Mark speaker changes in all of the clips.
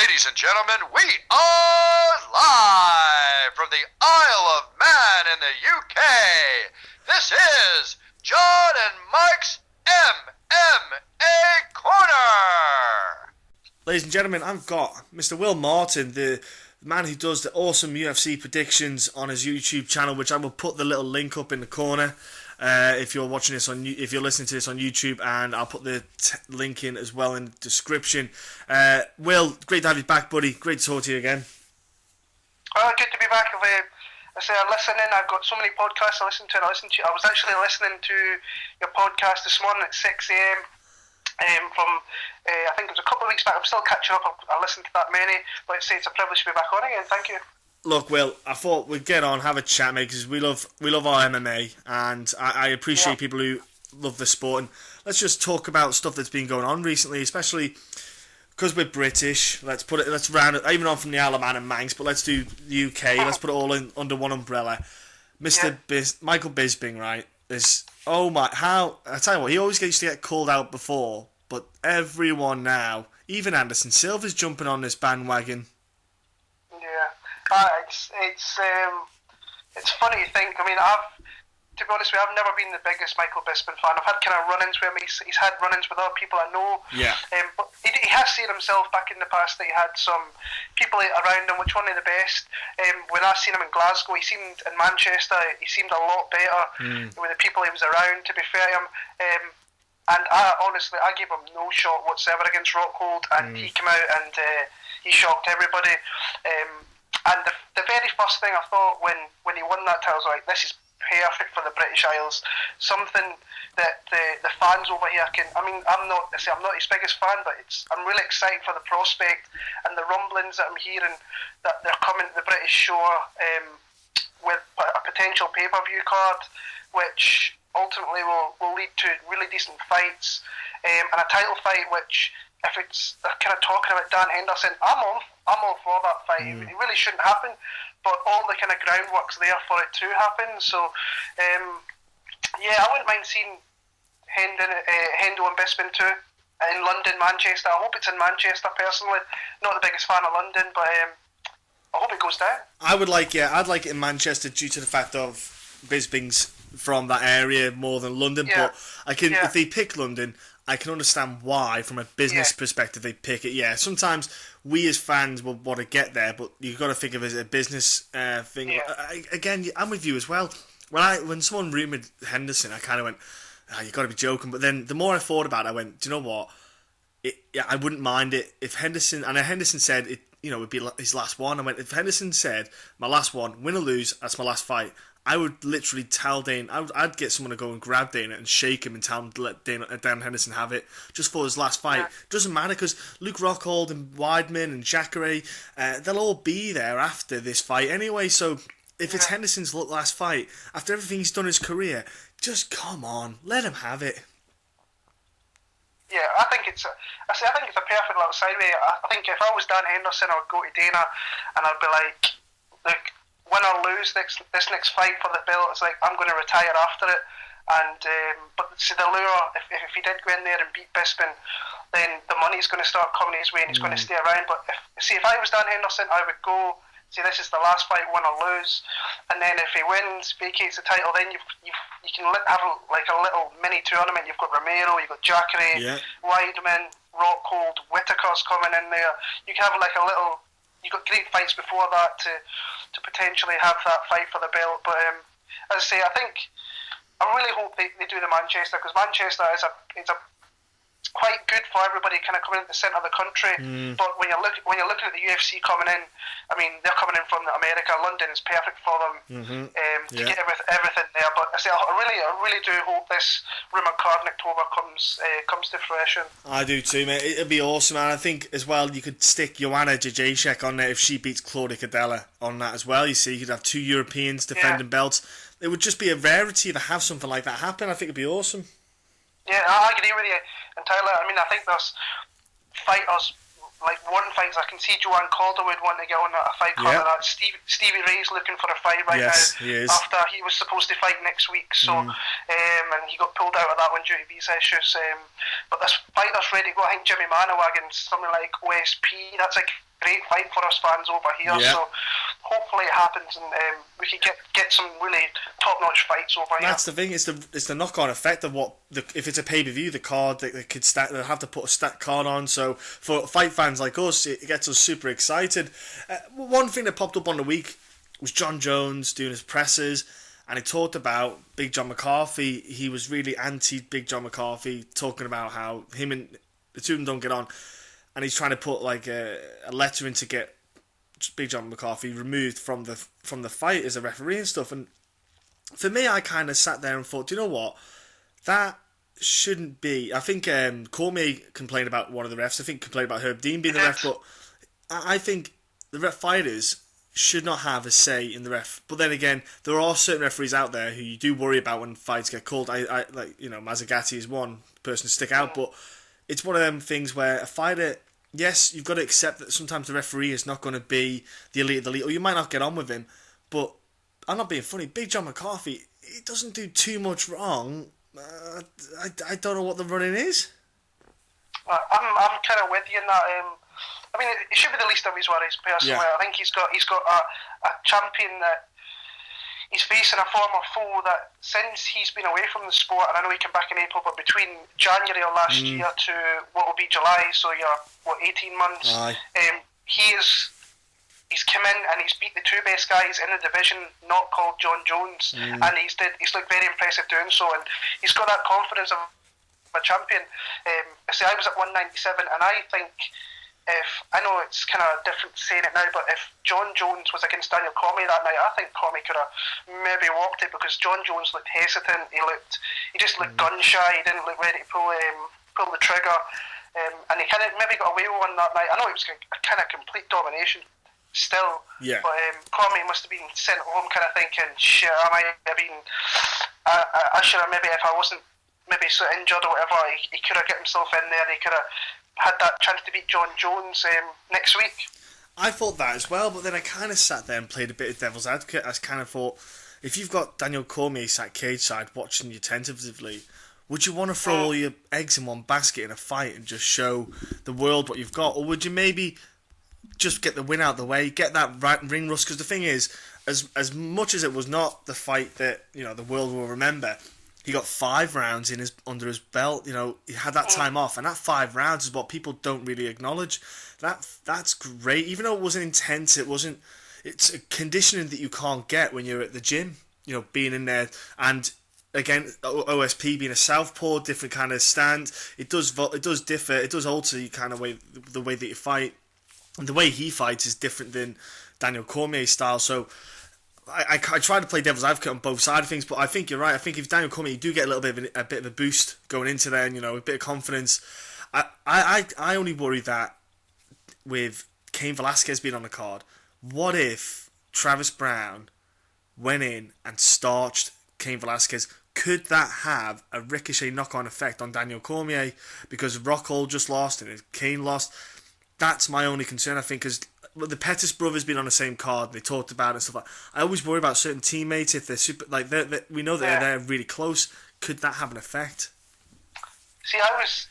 Speaker 1: Ladies and gentlemen, we are live from the Isle of Man in the UK. This is John and Mike's MMA Corner.
Speaker 2: Ladies and gentlemen, I've got Mr. Will Martin, the man who does the awesome UFC predictions on his YouTube channel, which I will put the little link up in the corner. If you're watching this if you're listening to this on YouTube, and I'll put the link in as well in the description. Will, great to have you back, buddy. Great to talk to you again.
Speaker 3: Good to be back. I listen in. I've got so many podcasts I listen to. I was actually listening to your podcast this morning at 6 a.m. From I think it was a couple of weeks back. I'm still catching up. I listened to that many, but it's a privilege to be back on again. Thank you.
Speaker 2: Look, Will, I thought we'd get on, have a chat, mate, because we love our MMA, and I appreciate people who love the sport. And let's just talk about stuff that's been going on recently, especially because we're British. Let's round it, even on from the Isle of Man and Manx, but let's do the UK. Let's put it all in under one umbrella. Michael Bisping, right? I tell you what, he always used to get called out before, but everyone now, even Anderson Silva's jumping on this bandwagon.
Speaker 3: It's funny to think. I mean, to be honest with you, I've never been the biggest Michael Bisping fan. I've had kind of run-ins with him. He's had run-ins with other people I know.
Speaker 2: Yeah.
Speaker 3: But he has seen himself back in the past that he had some people around him, which one of the best. When I seen him in Glasgow, in Manchester, he seemed a lot better with the people he was around, to be fair to him. And I gave him no shot whatsoever against Rockhold, and he came out and he shocked everybody. And the very first thing I thought when he won that title, I was like, this is perfect for the British Isles. Something that the fans over here can. I mean, I'm not his biggest fan, but I'm really excited for the prospect and the rumblings that I'm hearing that they're coming to the British shore with a potential pay-per-view card, which ultimately will lead to really decent fights and a title fight, which, if they're kind of talking about Dan Henderson, I'm all for that fight. It really shouldn't happen, but all the kind of groundwork's there for it to happen. So, I wouldn't mind seeing Hendo and Bisping too in London, Manchester. I hope it's in Manchester personally. Not the biggest fan of London, but I hope it goes down.
Speaker 2: I'd like it in Manchester due to the fact of Bisping's from that area more than London.
Speaker 3: Yeah.
Speaker 2: But if they pick London, I can understand why, from a business perspective, they pick it. Yeah, sometimes we as fans will want to get there, but you've got to think of it as a business thing. Yeah. Again, I'm with you as well. When someone rumoured Henderson, I kind of went, you've got to be joking. But then the more I thought about it, I went, do you know what? I wouldn't mind it if Henderson, and Henderson said it would be his last one. I went, if Henderson said, my last one, win or lose, that's my last fight, I would literally tell Dana, I'd get someone to go and grab Dana and shake him and tell him to let Dan Henderson have it just for his last fight. Doesn't matter, because Luke Rockhold and Weidman and Jacare, they'll all be there after this fight anyway. So if it's Henderson's last fight, after everything he's done in his career, just come on, let him have it.
Speaker 3: Yeah, I think it's a perfect little sideway. I think if I was Dan Henderson, I would go to Dana and I'd be like, look, win or lose this next fight for the belt, it's like, I'm going to retire after it. And but see, the lure, if he did go in there and beat Bisping, then the money's going to start coming his way and he's going to stay around. But if I was Dan Henderson, I would go, see, this is the last fight, win or lose, and then if he wins, vacates the title, then you can have like a little mini tournament. You've got Romero, you've got Jacare, Weidman, Rockhold, Whittaker's coming in there. You can have like a little. You've got great fights before that to potentially have that fight for the belt. But as I say, I really hope they do the Manchester, because Manchester is quite good for everybody kind of coming into the centre of the country. But when you're looking at the UFC coming in, I mean, they're coming in from America. London is perfect for them to get everything there. But I say, I really do hope this rumoured card in October comes to fruition.
Speaker 2: I do too, mate. It'd be awesome, and I think as well you could stick Joanna Jędrzejczyk on there if she beats Claudia Cadella on that as well. You see, you could have two Europeans defending belts. It would just be a rarity to have something like that happen. I think it'd be awesome.
Speaker 3: Yeah, I agree with you entirely. I mean, I think there's fighters, like one fighter, I can see Joanne Calder would want to get on a fight card like that. Stevie Ray's looking for a fight right now.
Speaker 2: He is.
Speaker 3: After he was supposed to fight next week, so and he got pulled out of that one due to visa issues. But this fighter's ready to go. I think Jimmy Manawagan's something like OSP. That's a great fight for us fans over here.
Speaker 2: Yeah.
Speaker 3: So hopefully it happens, and we can get some really top-notch fights over here.
Speaker 2: That's the thing. It's the knock-on effect of what if it's a pay-per-view, the card they could they'll have to put a stat card on. So for fight fans like us, it gets us super excited. One thing that popped up on the week was John Jones doing his presses, and he talked about Big John McCarthy. He was really anti Big John McCarthy, talking about how him and the two of them don't get on, and he's trying to put like a letter in to get Big John McCarthy removed from the fight as a referee and stuff. And for me, I kind of sat there and thought, do you know what? That shouldn't be. I think Cormier complained about one of the refs. I think complained about Herb Dean being the ref, but I think the ref fighters should not have a say in the ref. But then again, there are certain referees out there who you do worry about when fights get called. I like, Mazzagatti is one person to stick out, but it's one of them things where a fighter, yes, you've got to accept that sometimes the referee is not going to be the elite of the elite, or you might not get on with him, but I'm not being funny. Big John McCarthy, he doesn't do too much wrong. I don't know what the running is.
Speaker 3: I'm kind of with you in that. I mean, it should be the least of his worries, personally.
Speaker 2: Yeah.
Speaker 3: I think he's got a champion that he's facing, a former foe that since he's been away from the sport, and I know he came back in April, but between January of last year to what will be July, so you're 18 months. He's come in and he's beat the two best guys in the division, not called John Jones, and he's looked very impressive doing so, and he's got that confidence of a champion. I was at 197, and I think, I know it's kind of different saying it now, but if John Jones was against Daniel Cormier that night, I think Cormier could have maybe walked it, because John Jones looked hesitant. He just looked gun shy. He didn't look ready to pull the trigger, and he kind of maybe got away with one that night. I know it was a kind of complete domination still, but Cormier must have been sent home kind of thinking, shit, I should have, maybe if I wasn't maybe so injured or whatever, he could have get himself in there. He could have had that chance to beat John Jones next week.
Speaker 2: I thought that as well, but then I kind of sat there and played a bit of devil's advocate. I kind of thought, if you've got Daniel Cormier sat cage side watching you tentatively, would you want to throw all your eggs in one basket in a fight and just show the world what you've got? Or would you maybe just get the win out of the way, get that ring rust? Because the thing is, as much as it was not the fight that the world will remember, he got 5 rounds under his belt. He had that time off, and that 5 rounds is what people don't really acknowledge. That's great, even though it wasn't intense. It's a conditioning that you can't get when you're at the gym. Being in there, and again, OSP being a southpaw, different kind of stand. It does differ. It does alter the way that you fight, and the way he fights is different than Daniel Cormier's style. So I try to play devil's advocate on both sides of things, but I think you're right. I think if Daniel Cormier, you do get a little bit of a boost going into there, and, a bit of confidence. I only worry that with Cain Velasquez being on the card, what if Travis Brown went in and starched Cain Velasquez? Could that have a ricochet knock-on effect on Daniel Cormier? Because Rockhold just lost and Cain lost. That's my only concern, I think, because the Pettis brothers been on the same card. They talked about it and stuff like that. I always worry about certain teammates if they're super, we know that they're really close. Could that have an effect?
Speaker 3: See, I was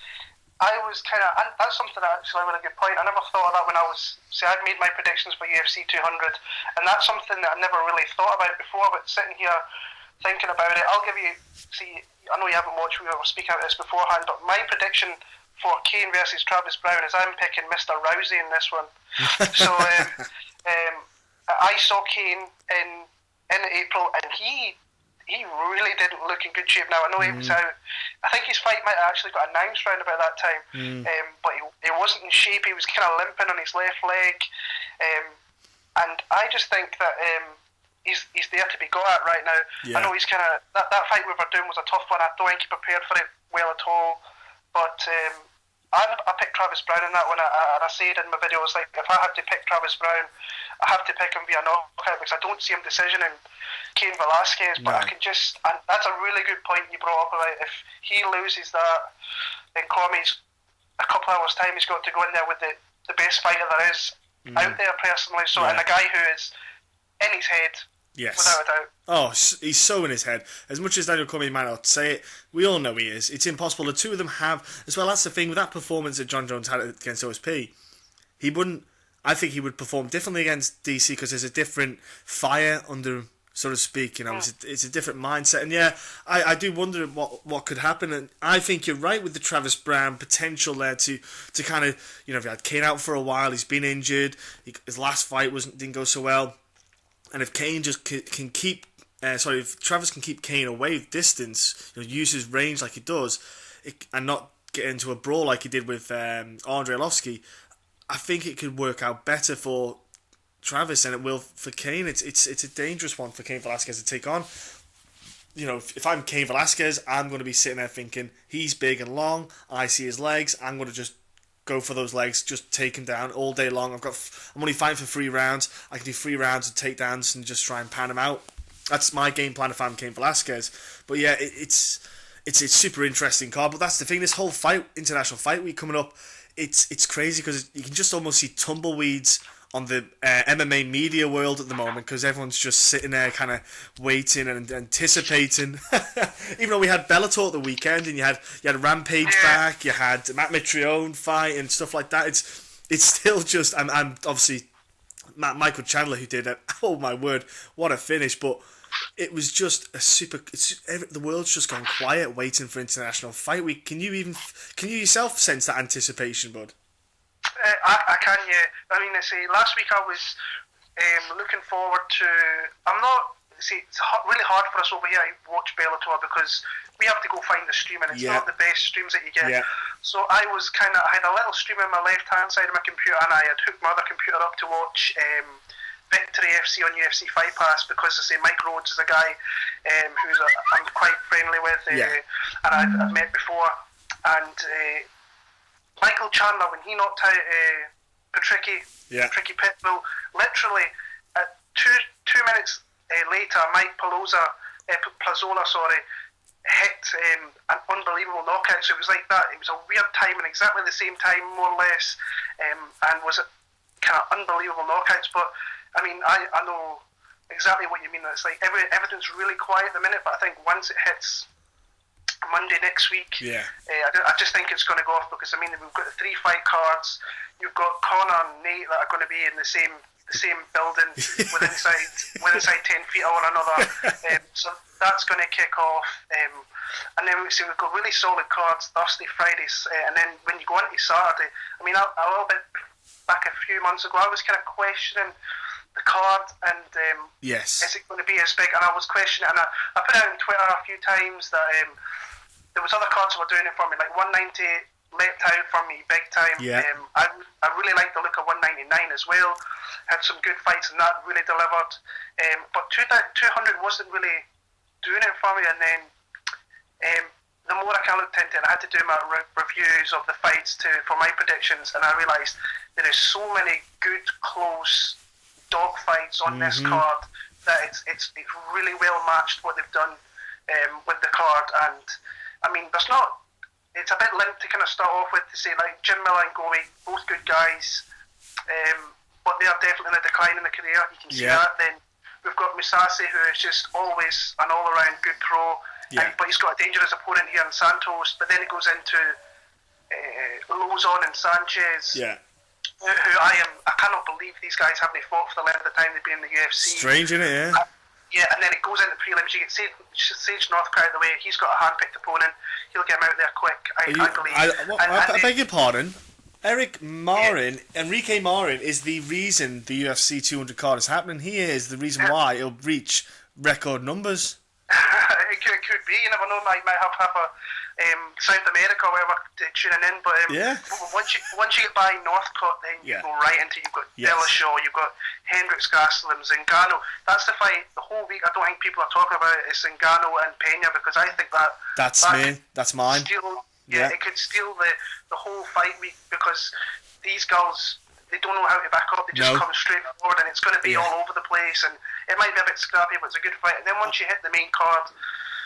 Speaker 3: kind of, and that's something actually a really good point. I never thought of that when I'd made my predictions for UFC 200, and that's something that I never really thought about before. But sitting here thinking about it, I'll give you. See, I know you haven't watched. We were speaking about this beforehand, but my prediction for Cain versus Travis Brown is I'm picking Mr. Rousey in this one. So I saw Cain in April, and he really didn't look in good shape. Now I know he was out. I think his fight might have actually got announced round about that time, but he wasn't in shape. He was kind of limping on his left leg, and I just think that he's there to be got at right now. I know he's kind of that fight with Verdun was a tough one. I don't think he prepared for it well at all. But I picked Travis Brown in that one, and I said in my videos, like, if I had to pick Travis Brown, I have to pick him via knockout, because I don't see him decisioning Cain Velasquez. But I can just, and that's a really good point you brought up about if he loses that, then Cormier's a couple of hours' time, he's got to go in there with the best fighter there is out there personally. So and a guy who is in his head.
Speaker 2: Yes.
Speaker 3: Without a doubt.
Speaker 2: Oh, he's so in his head. As much as Daniel Cormier might not say it, we all know he is. It's impossible. The two of them have, as well. That's the thing with that performance that John Jones had against OSP. He wouldn't. I think he would perform differently against DC because there's a different fire under, so to speak. It's a different mindset. And yeah, I do wonder what could happen. And I think you're right with the Travis Browne potential there to kind of, if you had Kane out for a while, he's been injured. His last fight didn't go so well. And if Kane just can keep, if Travis can keep Kane away distance, use his range like he does, and not get into a brawl like he did with Andre Arlovski, I think it could work out better for Travis than it will for Kane. It's a dangerous one for Cain Velasquez to take on. If I'm Cain Velasquez, I'm going to be sitting there thinking he's big and long. I see his legs. I'm going to just go for those legs, just take him down all day long. I'm only fighting for 3 rounds. I can do 3 rounds of takedowns and just try and pan him out. That's my game plan if I'm Cain Velasquez. But yeah, it's super interesting card. But that's the thing. This whole international fight week coming up, it's crazy because you can just almost see tumbleweeds on the MMA media world at the moment because everyone's just sitting there kind of waiting and anticipating. Even though we had Bellator at the weekend and you had Rampage back, you had Matt Mitrione fight and stuff like that. It's still just I'm obviously Michael Chandler who did it. Oh my word, what a finish! But it was just the world's just gone quiet waiting for international fight week. Can you yourself sense that anticipation, bud?
Speaker 3: I can, yeah. I mean, last week I was looking forward to. It's really hard for us over here to watch Bellator because we have to go find the stream and it's not the best streams that you get. Yeah. So I had a little stream on my left hand side of my computer and I had hooked my other computer up to watch Victory FC on UFC Fight Pass because Mike Rhodes is a guy who's I'm quite friendly with and I've met before, and Michael Chandler, when he knocked out Patricky Pitbull, literally at 2 minutes later, Mike Plazola, hit an unbelievable knockout. So it was like that. It was a weird time and exactly the same time, more or less, and was kind of unbelievable knockouts. But I mean, I know exactly what you mean. It's like everything's really quiet at the minute, but I think once it hits Monday next week, I just think it's going to go off because I mean we've got the 3 fight cards. You've got Conor and Nate that are going to be in the same building within inside 10 feet of one another. So that's going to kick off. And then we've got really solid cards Thursday, Fridays, and then when you go into Saturday, I mean a little bit back a few months ago, I was kind of questioning the card and is it going to be as big? And I was questioning it, and I put out on Twitter a few times that there was other cards that were doing it for me, like 190 leapt out for me big time. I really like the look of 199 as well. Had some good fights and that really delivered. But 200 wasn't really doing it for me, and then the more I kind of looked into it, I had to do my reviews of the fights for my predictions, and I realised there is so many good close dog fights on this card that it's really well matched what they've done with the card. And I mean, it's a bit linked to kind of start off with to say like Jim Miller and Gomi, both good guys, but they are definitely in a decline in the career. You can see that. Then we've got Musasi, who is just always an all-around good pro, but he's got a dangerous opponent here in Santos. But then it goes into Lozon and Sanchez, who I cannot believe these guys haven't fought for the length of time they've been in the UFC.
Speaker 2: Strange, isn't it?
Speaker 3: And then it goes into prelims. You get Sage Northcutt out of the way. He's got a hand-picked opponent. He'll get him out there quick, I believe.
Speaker 2: I beg your pardon. Enrique Marin is the reason the UFC 200 card is happening. He is the reason why it'll reach record numbers.
Speaker 3: It could be. You never know. Might have a South America or whatever tuning in. But once you get by Northcutt, then you go right into you've got Dillashaw, you've got Hendricks, Gastelum, Zingano. That's the fight the whole week. I don't think people are talking about it is Zingano and Pena because I think that's
Speaker 2: mine.
Speaker 3: It could steal the whole fight week because these girls, they don't know how to back up. They just come straight forward, and it's going to be all over the place. And it might be a bit scrappy, but it's a good fight. And then once you hit the main card,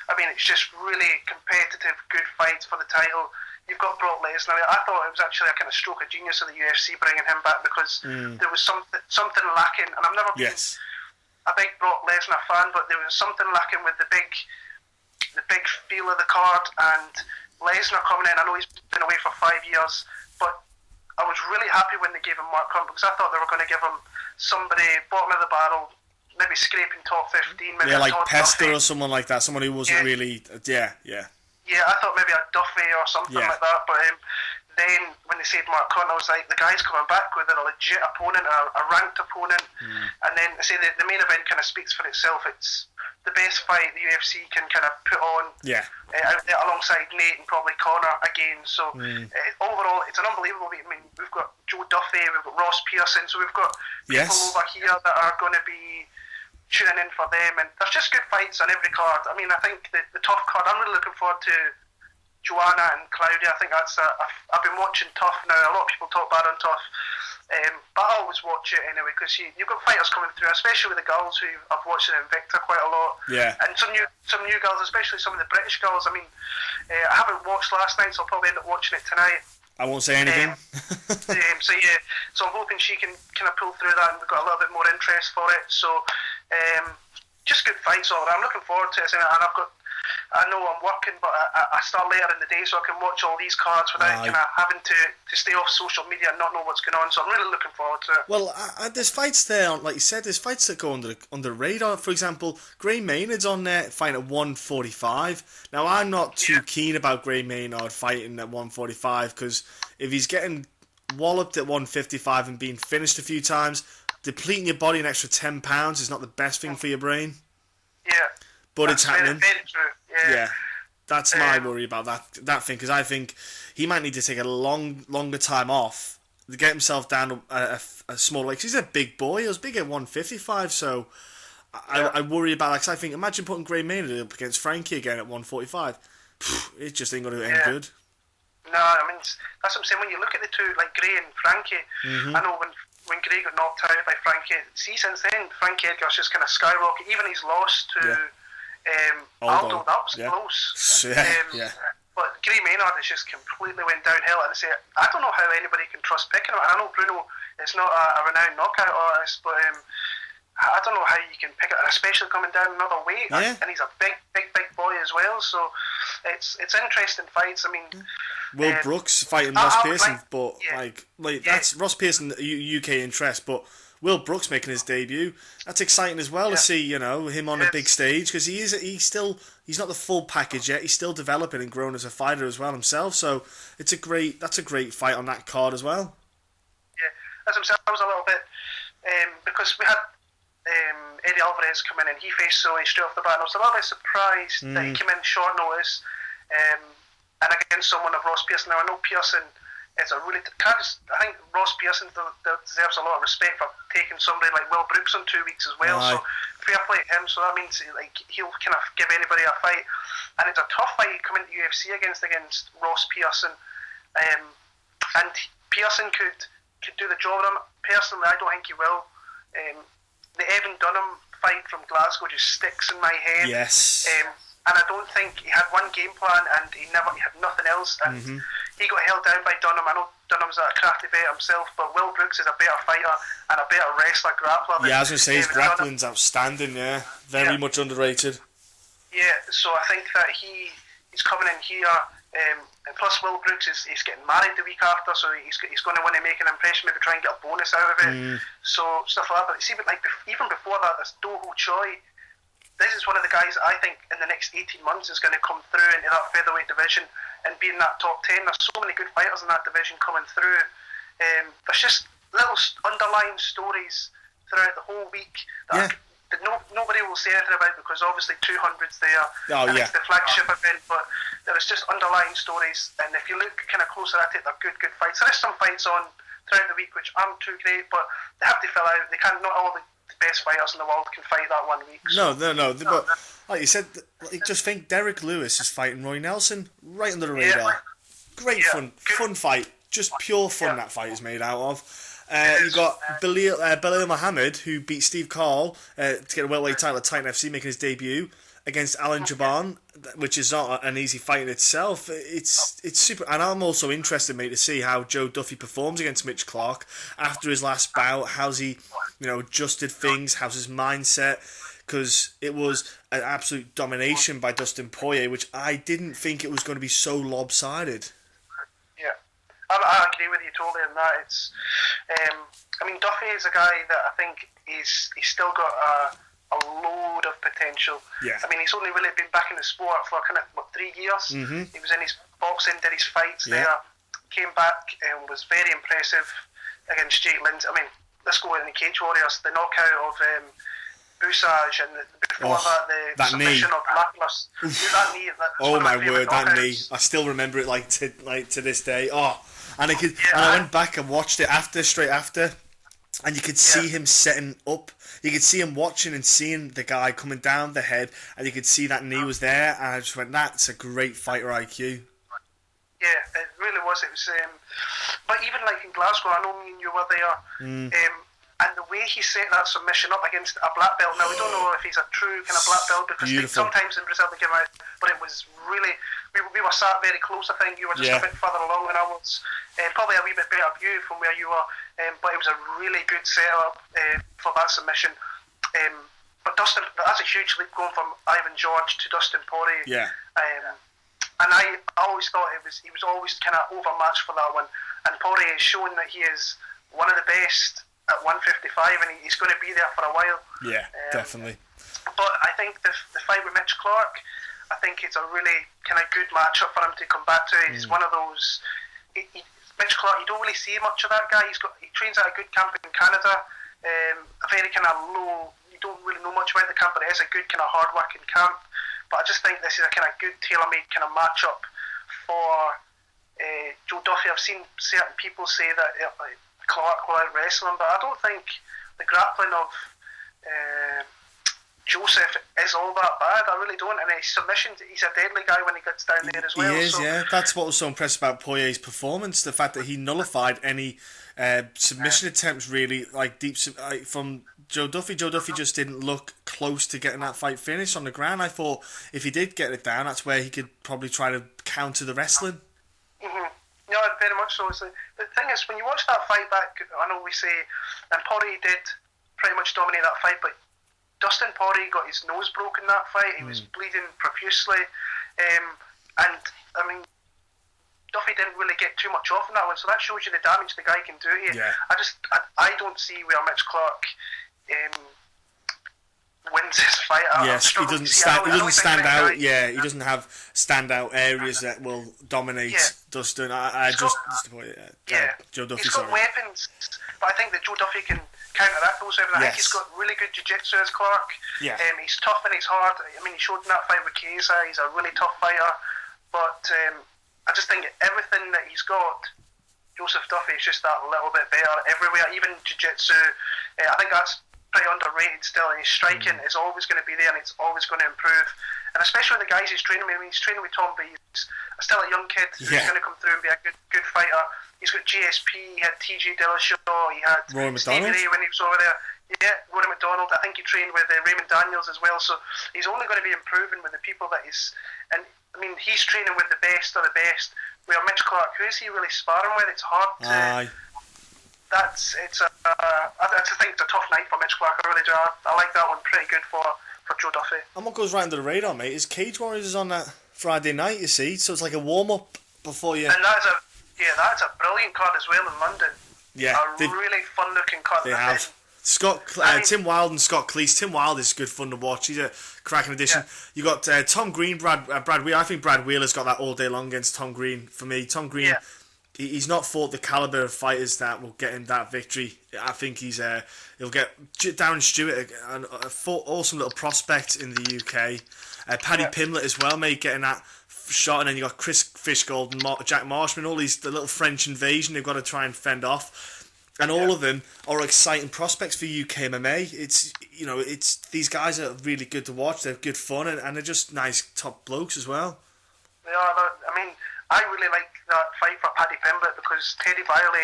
Speaker 3: I mean, it's just really competitive, good fights for the title. You've got Brock Lesnar. I thought it was actually a kind of stroke of genius of the UFC bringing him back because there was something lacking. And I've never been a big Brock Lesnar fan, but there was something lacking with the big feel of the card. And Lesnar coming in, I know he's been away for 5 years, but I was really happy when they gave him Mark Hunt, because I thought they were going to give him somebody bottom of the barrel, maybe scraping top 15, maybe
Speaker 2: like Pester
Speaker 3: Duffy,
Speaker 2: or someone like that, someone who wasn't really,
Speaker 3: Yeah, I thought maybe a Duffy or something like that, but then when they said Mark Hunt, I was like, the guy's coming back with a legit opponent, a ranked opponent, and then I say the main event kind of speaks for itself. It's the best fight the UFC can kind of put on out there alongside Nate and probably Conor again. So overall, it's an unbelievable meet. I mean, we've got Joe Duffy, we've got Ross Pearson, so we've got people over here that are going to be tuning in for them, and there's just good fights on every card. I mean, I think the tough card, I'm really looking forward to Joanna and Claudia. I think that's I've been watching Tough now. A lot of people talk bad on Tough, but I always watch it anyway, because you've got fighters coming through, especially with the girls who I've watched in Invicta quite a lot. And some new girls, especially some of the British girls. I mean, I haven't watched last night, so I'll probably end up watching it tonight.
Speaker 2: I won't say anything.
Speaker 3: So I'm hoping she can kind of pull through that, and we've got a little bit more interest for it. So just good fights all around. I'm looking forward to it, and I know I'm working, but I start later in the day, so I can watch all these cards without kind of having to stay off social media and not know what's going on. So I'm really looking forward to it.
Speaker 2: Well, there's fights there, like you said, there's fights that go under the radar. For example, Gray Maynard's on there fighting at 145. Now, I'm not too keen about Gray Maynard fighting at 145, because if he's getting walloped at 155 and being finished a few times, depleting your body an extra 10 pounds is not the best thing for your brain. But it's happening.
Speaker 3: Very true.
Speaker 2: Yeah, that's my worry about that thing, because I think he might need to take a longer time off to get himself down a small weight. He's a big boy. He was big at 155, so I worry about that. Because I think, imagine putting Gray Maynard up against Frankie again at 145. It just ain't going to end good.
Speaker 3: No, I mean, that's what I'm saying. When you look at the two, like Gray and Frankie, I know when Gray got knocked out by Frankie, since then Frankie Edgar's just kind of skyrocketed. Even he's lost to Aldo, that was close. But Gray Maynard has just completely went downhill. And I don't know how anybody can trust picking him. I know Bruno is not a renowned knockout artist, but I don't know how you can pick it, especially coming down another weight. And he's a big boy as well. So it's interesting fights. I mean,
Speaker 2: Will Brooks fighting Ross Pearson, but that's Ross Pearson UK interest, but Will Brooks making his debut, that's exciting as well to see, him on a big stage, because he's not the full package yet. He's still developing and growing as a fighter as well himself. So that's a great fight on that card as well.
Speaker 3: As himself, I was a little bit because we had Eddie Alvarez come in and he faced Sully straight off the bat, and I was a little bit surprised that he came in short notice and against someone of Ross Pearson. Now I know Pearson is I think Ross Pearson deserves a lot of respect for taking somebody like Will Brooks on 2 weeks as well. So fair play to him. So that means he'll kind of give anybody a fight, and it's a tough fight coming to UFC against Ross Pearson. And Pearson could do the job of him. Personally, I don't think he will. The Evan Dunham fight from Glasgow just sticks in my head.
Speaker 2: Yes.
Speaker 3: And I don't think he had one game plan, and he had nothing else, and he got held down by Dunham. I know Dunham's a crafty vet himself, but Will Brooks is a better fighter and a better wrestler, grappler.
Speaker 2: I was going to say his grappling's outstanding. Very much underrated.
Speaker 3: So I think that he's coming in here, and plus Will Brooks is getting married the week after, so he's going to want to make an impression, maybe try and get a bonus out of it. So stuff like that. But see, even before that, there's Doho Choi. This is one of the guys I think in the next 18 months is going to come through into that featherweight division and be in that top 10. There's so many good fighters in that division coming through. There's just little underlying stories throughout the whole week that nobody will say anything about, because obviously 200's there and it's the flagship event, but there is just underlying stories, and if you look kind of closer at it, they're good fights. There is some fights on throughout the week which aren't too great, but they have to fill out. They can't, not all the best fighters in the world can fight that 1 week. So.
Speaker 2: No. But like you said, just think Derek Lewis is fighting Roy Nelson right under the radar. Great fun fight. Just pure fun that fight is made out of. You've got Belal Muhammad, who beat Steve Carl to get a welterweight title at Titan FC, making his debut against Alan Jaban, which is not an easy fight in itself. It's super, and I'm also interested, mate, to see how Joe Duffy performs against Mitch Clarke after his last bout. How's he, adjusted things? How's his mindset? Because it was an absolute domination by Dustin Poirier, which I didn't think it was going to be so lopsided.
Speaker 3: I agree with you totally on that. It's, I mean, Duffy is a guy that I think he's still got a load of potential.
Speaker 2: Yeah.
Speaker 3: I mean, he's only really been back in the sport for kind of 3 years.
Speaker 2: Mm-hmm.
Speaker 3: He was in his boxing, did his fights there, came back and was very impressive against Jake Lindsay. I mean, let's go in the Cage Warriors, the knockout of Busage, and before the submission
Speaker 2: knee.
Speaker 3: of Magnus. That knee.
Speaker 2: Oh my word, that
Speaker 3: knockouts.
Speaker 2: knee! I still remember it like to this day. Oh, and I went back and watched it straight after, and you could see him setting up. You could see him watching and seeing the guy coming down the head, and you could see that knee was there. And I just went, "That's a great fighter IQ."
Speaker 3: Yeah, it really was. It was, but even like in Glasgow, I know me and you were there. And the way he set that submission up against a black belt. Now we don't know if he's a true kind of black belt because sometimes in Brazil they give out, but it was really we were sat very close. I think you were just a bit further along than I was, probably a wee bit better view from where you were. But it was a really good setup for that submission. But Dustin, that's a huge leap going from Ivan George to Dustin Poirier.
Speaker 2: Yeah.
Speaker 3: And I always thought he was always kind of overmatched for that one. And Poirier has shown that he is one of the best at 155, and he's going to be there for a while.
Speaker 2: Yeah, definitely.
Speaker 3: But I think the fight with Mitch Clarke, I think it's a really kind of good matchup for him to come back to. He's one of those. Mitch Clarke, you don't really see much of that guy. He trains at a good camp in Canada. A very kind of low. You don't really know much about the camp, but it is a good kind of hard working camp. But I just think this is a kind of good tailor-made kind of matchup for Joe Duffy. I've seen certain people say that Clarke will out wrestle him, but I don't think the grappling of Joseph is all that bad. I really don't. And his submission, he's a deadly guy when he gets down there as well.
Speaker 2: He is, yeah. That's what was so impressive about Poirier's performance. The fact that he nullified any submission attempts, really, like from Joe Duffy. Joe Duffy just didn't look close to getting that fight finished on the ground. I thought if he did get it down, that's where he could probably try to counter the wrestling.
Speaker 3: Mm-hmm. No, very much so. The thing is, when you watch that fight back, I know we say, and Poirier did pretty much dominate that fight, but Dustin Poirier got his nose broken that fight. He was bleeding profusely, and I mean, Duffy didn't really get too much off in that one, so that shows you the damage the guy can do here.
Speaker 2: Yeah.
Speaker 3: I don't see where Mitch Clarke wins his fight.
Speaker 2: Yes, he doesn't stand out. Yeah, he doesn't have standout areas that will dominate Dustin. Joe Duffy.
Speaker 3: He's got weapons, but I think that Joe Duffy can counteract those. I think he's got really good jiu-jitsu as Clarke.
Speaker 2: Yeah.
Speaker 3: He's tough and he's hard. I mean, he showed in that fight with Chiesa. He's a really tough fighter, but I just think everything that he's got, Joseph Duffy is just that little bit better everywhere. Even jiu-jitsu, I think that's pretty underrated still, and his striking is always going to be there and it's always going to improve, and especially with the guys he's training with. I mean, he's training with Tom, but he's still a young kid who's going to come through and be a good fighter. He's got GSP, he had TJ Dillashaw, he had Stevie Ray when he was over there. Yeah, Rory McDonald. I think he trained with Raymond Daniels as well, so he's only going to be improving with the people that he's, and I mean, he's training with the best of the best. Where Mitch Clarke, who is he really sparring with? It's hard to... I just think it's a tough night for Mitch Clarke. I really do. I like that one pretty good for Joe Duffy.
Speaker 2: And what goes right under the radar, mate, is Cage Warriors is on that Friday night, you see, so it's like a warm-up before you...
Speaker 3: And that's a brilliant card as well in London.
Speaker 2: Yeah.
Speaker 3: Really fun-looking card.
Speaker 2: They have. Tim Wilde and Scott Cleese. Tim Wilde is good fun to watch. He's a cracking addition. You got Tom Green, Brad Wheeler. I think Brad Wheeler's got that all day long against Tom Green. For me, Tom Green... He's not fought the caliber of fighters that will get him that victory. I think he'll get Darren Stewart, an awesome little prospect in the UK. Paddy Pimblett as well, mate, getting that shot. And then you got Chris Fishgold and Jack Marshman, all the little French invasion they've got to try and fend off. And all of them are exciting prospects for UK MMA. It's these guys are really good to watch. They're good fun and they're just nice top blokes as well.
Speaker 3: They are. I mean, I really like that fight for Paddy Pimblett because Teddy Riley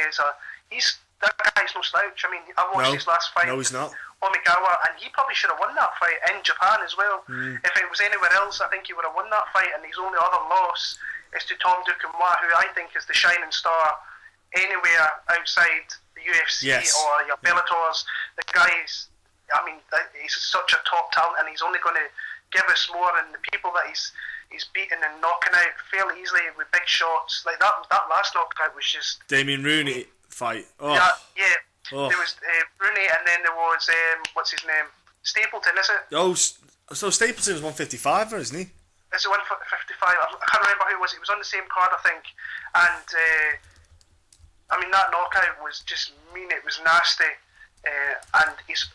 Speaker 3: that guy's no slouch. I mean, I watched his last fight.
Speaker 2: No, he's not.
Speaker 3: Omigawa, and he probably should have won that fight in Japan as well. If it was anywhere else, I think he would have won that fight. And his only other loss is to Tom Duquesnoy, who I think is the shining star anywhere outside the UFC or your Bellators. The guy's, I mean, he's such a top talent, and he's only going to give us more. And the people that he's he's beating and knocking out fairly easily with big shots. Like that last knockout was just
Speaker 2: Damien Rooney fight. Oh.
Speaker 3: Yeah.
Speaker 2: Oh.
Speaker 3: There was Rooney, and then there was what's his name? Stapleton, is it?
Speaker 2: Oh, so Stapleton was 155, isn't he?
Speaker 3: Is it 155? I can't remember who it was. It was on the same card, I think. And I mean, that knockout was just mean. It was nasty. And he's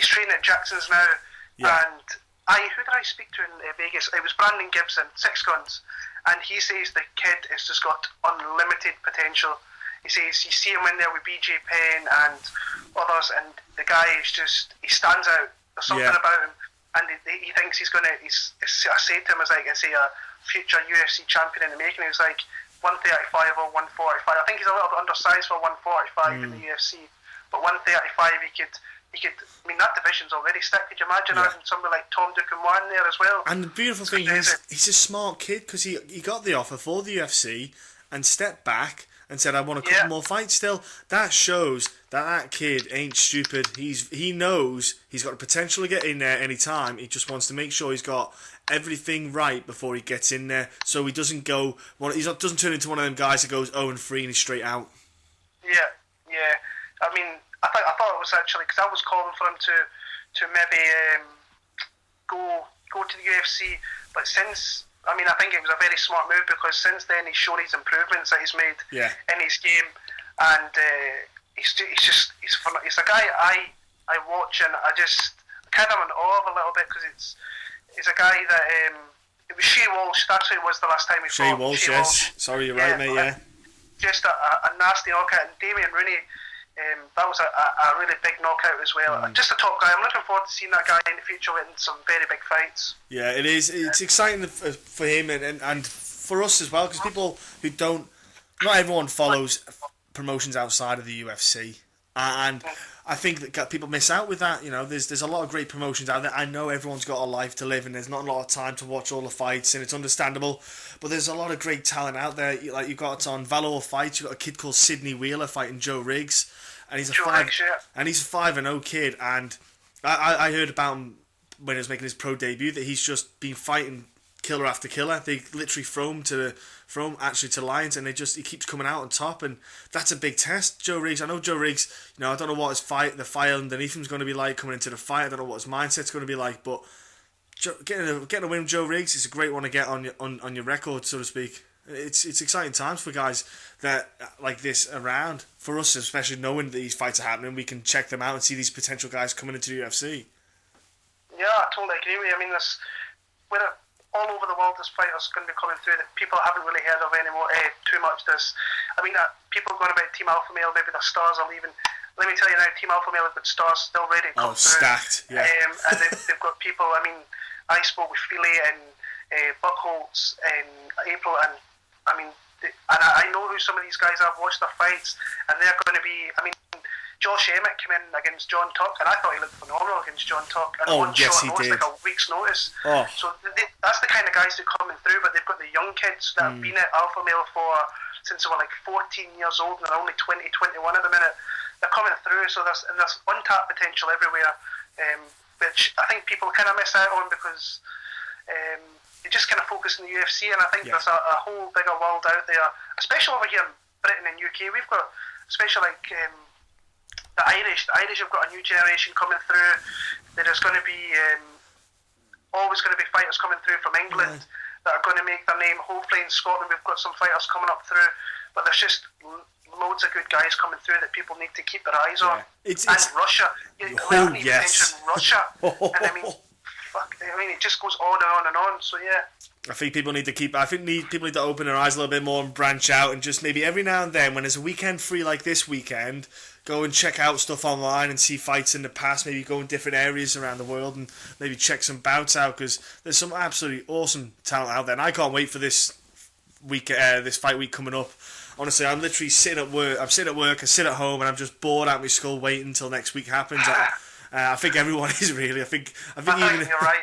Speaker 3: training at Jackson's now.
Speaker 2: Yeah.
Speaker 3: And who did I speak to in Vegas? It was Brandon Gibson, Six Guns, and he says the kid has just got unlimited potential. He says you see him in there with BJ Penn and others, and the guy is just, he stands out. There's something about him, and he thinks he's gonna. I say to him as like I say a future UFC champion in the making. He was like 135 or 145. I think he's a little bit undersized for 145 in the UFC, but 135 he could. I mean, that division's already stick. Could you imagine having somebody like Tom Duquesnoy in there as well?
Speaker 2: And the beautiful thing is, he's a smart kid because he got the offer for the UFC and stepped back and said, I want a couple more fights still. That shows that kid ain't stupid. He knows he's got the potential to get in there any time. He just wants to make sure he's got everything right before he gets in there, so he doesn't go. Well, doesn't turn into one of them guys that goes 0-3 and he's straight out.
Speaker 3: Yeah. I mean, I thought it was actually because I was calling for him to maybe go to the UFC, but since. I mean, I think it was a very smart move because since then he's shown his improvements that he's made in his game, and he's a guy I watch and I just kind of in awe of a little bit because it's a guy that it was Shea Walsh. That's who it was the last time we fought.
Speaker 2: Shea Walsh, yes. Sorry, you're right, mate. Yeah.
Speaker 3: Just a nasty knockout, and Damien Rooney. That was a really big knockout as well. Just a top guy. I'm looking forward to seeing that guy in the future in some very big fights.
Speaker 2: Yeah, it is. It's exciting for him and for us as well, because people who don't, not everyone follows promotions outside of the UFC, and I think that people miss out with that. You know, there's a lot of great promotions out there. I know everyone's got a life to live, and there's not a lot of time to watch all the fights, and it's understandable. But there's a lot of great talent out there. Like you've got on Valor Fights, you've got a kid called Sidney Wheeler fighting Joe Riggs. And he's a 5-0 kid, and I heard about him when he was making his pro debut that he's just been fighting killer after killer. They literally throw him to Lions, and he keeps coming out on top, and that's a big test. Joe Riggs, I know Joe Riggs. You know, I don't know what the fight underneath him is going to be like coming into the fight. I don't know what his mindset's going to be like, but getting a win with Joe Riggs is a great one to get on your record, so to speak. It's exciting times for guys that like this around. For us, especially knowing that these fights are happening, we can check them out and see these potential guys coming into the UFC.
Speaker 3: Yeah, I totally agree with you. I mean, all over the world, there's fighters going to be coming through that people haven't really heard of anymore. Too much. People going about Team Alpha Male, maybe their stars are leaving. Let me tell you now, Team Alpha Male have got stars still ready to come through.
Speaker 2: Stacked, yeah.
Speaker 3: And they've got people. I mean, I spoke with Feely and Buckholz in April, and I mean, I know who some of these guys are. I've watched their fights, and they're going to be. I mean, Josh Emmett came in against John Tuck, and I thought he looked phenomenal against John Tuck. And one shot notice, like a week's notice.
Speaker 2: Oh.
Speaker 3: So that's the kind of guys who are coming through. But they've got the young kids that have been at Alpha Male since they were like 14 years old, and they're only 20, 21 at the minute. They're coming through, so there's untapped potential everywhere, which I think people kind of miss out on because. They just kind of focus on the UFC, and I think there's a whole bigger world out there, especially over here in Britain and UK. We've got, especially like the Irish. The Irish have got a new generation coming through. There's going to be always going to be fighters coming through from England that are going to make their name. Hopefully in Scotland we've got some fighters coming up through, but there's just loads of good guys coming through that people need to keep their eyes on.
Speaker 2: It's
Speaker 3: Russia. Russia. And I mean. It just goes on and on and on. So yeah,
Speaker 2: I think people need to people need to open their eyes a little bit more and branch out, and just maybe every now and then, when there's a weekend free like this weekend, go and check out stuff online and see fights in the past. Maybe go in different areas around the world and maybe check some bouts out, because there's some absolutely awesome talent out there, and I can't wait for this week, this fight week coming up. Honestly, I'm literally sitting at work. I sit at home, and I'm just bored out of my skull waiting until next week happens. I think everyone is really. I think even
Speaker 3: you're right.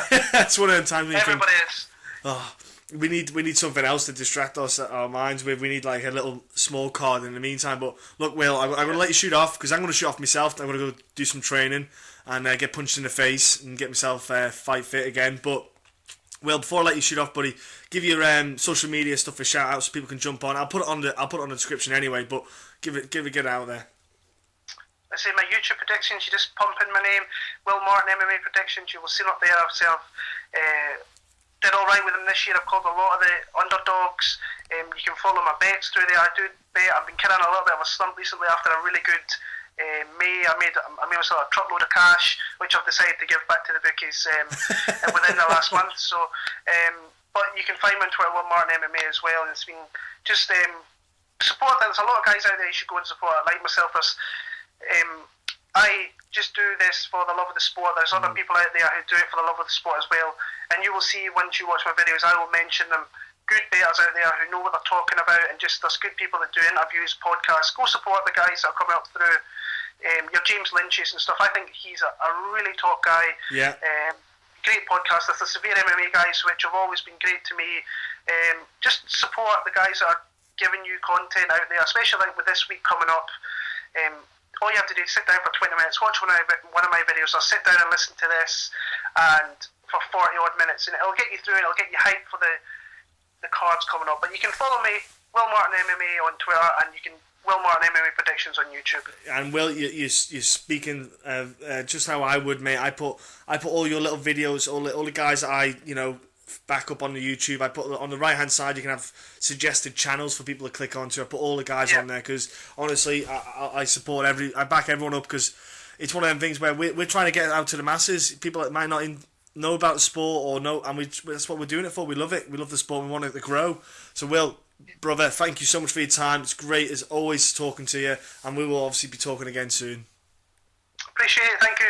Speaker 3: Yeah,
Speaker 2: that's one of the times when
Speaker 3: everybody is.
Speaker 2: Oh, we need something else to distract our minds with. We need like a little small card in the meantime. But look, Will, I'm going to let you shoot off because I'm going to shoot off myself. I'm going to go do some training and get punched in the face and get myself fight fit again. But Well, before I let you shoot off, buddy, give your social media stuff a shout out so people can jump on. I'll put it on the description anyway, but get out there.
Speaker 3: I say my YouTube predictions. You just pump in my name, Will Martin MMA predictions. You will see it up there. I've did all right with them this year. I've called a lot of the underdogs. You can follow my bets through there. I do bet. I've been carrying a little bit of a slump recently after a really good May. I made myself a truckload of cash, which I've decided to give back to the bookies within the last month. So, but you can find me on Twitter, Will Martin MMA as well. And it's been just support. There's a lot of guys out there you should go and support. Like myself, I just do this for the love of the sport. There's other people out there who do it for the love of the sport as well. And you will see once you watch my videos, I will mention them. Good bettors out there who know what they're talking about, and just there's good people that do interviews, podcasts. Go support the guys that are coming up through. Your James Lynch's and stuff. I think he's a really top guy.
Speaker 2: Yeah.
Speaker 3: Great podcast. There's the Severe MMA guys, which have always been great to me. Just support the guys that are giving you content out there, especially like with this week coming up. All you have to do is sit down for 20 minutes, watch one of my videos, or sit down and listen to this, and for 40 odd minutes, and it'll get you through, and it'll get you hyped for the cards coming up. But you can follow me, Will Martin MMA, on Twitter, and you can Will Martin MMA predictions on YouTube. And
Speaker 2: Will, you're speaking just how I would, mate. I put all your little videos, all the guys that I back up on the YouTube. I put on the right hand side. You can have suggested channels for people to click onto. I put all the guys on there because honestly, I support I back everyone up because it's one of them things where we're trying to get it out to the masses. People that might not know about the sport or know, and that's what we're doing it for. We love it. We love the sport. We want it to grow. So, Will, brother, thank you so much for your time. It's great as always talking to you, and we will obviously be talking again soon.
Speaker 3: Appreciate it. Thank you.